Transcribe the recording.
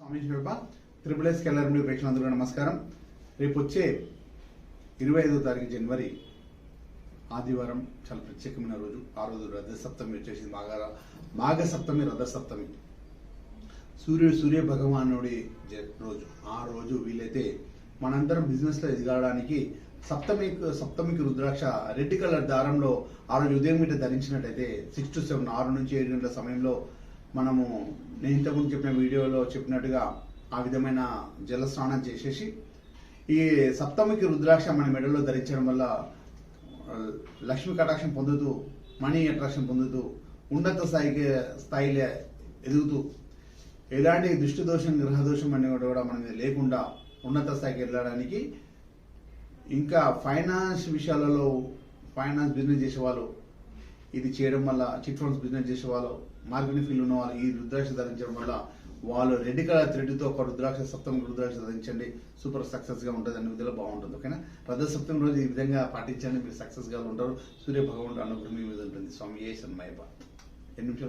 స్వామి Shiva triple S Keller ప్రేక్షకులందరూ నమస్కారం. రేపు వచ్చే 25వ తారీఖు జనవరి ఆదివారం చాలా ప్రత్యేకమైన రోజు. ఆ రోజు రథసప్తమి వచ్చేసి మాఘ సప్తమి, రథసప్తమి, సూర్య భగవానుడి రోజు. ఆ రోజు వీలైతే మనందరం బిజినెస్ లో ఎదగడానికి సప్తమికి రుద్రాక్ష రెడ్ కలర్ దారంలో ఆ రోజు ఉదయం మీట ధరించినట్టయితే 6 to 7 6 నుంచి 7 గంటల సమయంలో మనము నేను ఇంతకుముందు చెప్పిన వీడియోలో చెప్పినట్టుగా ఆ విధమైన జల స్నానం చేసేసి ఈ సప్తమికి రుద్రాక్ష మన మెడలో ధరించడం వల్ల లక్ష్మీ కటాక్షం పొందుతూ, మనీ అట్రాక్షన్ పొందుతూ, ఉన్నత స్థాయిలో ఎదుగుతూ, ఎలాంటి దృష్టి దోషం, గ్రహ దోషం అనేది కూడా మన మీద లేకుండా ఉన్నత స్థాయికి వెళ్ళడానికి, ఇంకా ఫైనాన్స్ విషయాలలో ఫైనాన్స్ బిజినెస్ చేసేవాళ్ళు ఇది చేయడం వల్ల, చిట్ ఫండ్స్ బిజినెస్ చేసేవాళ్ళు, మార్కెటింగ్ ఫీల్డ్ ఉన్న వాళ్ళు ఈ రుద్రాక్ష ధరించడం వల్ల వాళ్ళు రెడ్ కలర్ థ్రెడ్తో ఒక రుద్రాక్ష సప్తమి రుద్రాక్ష ధరించండి, సూపర్ సక్సెస్ గా ఉంటుంది. అన్ని విధాలు బాగుంటుంది. ఓకేనా? రథ సప్తమి రోజు ఈ విధంగా పాటించండి, మీరు సక్సెస్ గా ఉంటారు. సూర్య భగవానుడు అనుగ్రహం మీ మీద ఉంటుంది. స్వామి ఏ సన్మయప 8 నిమిషాలు.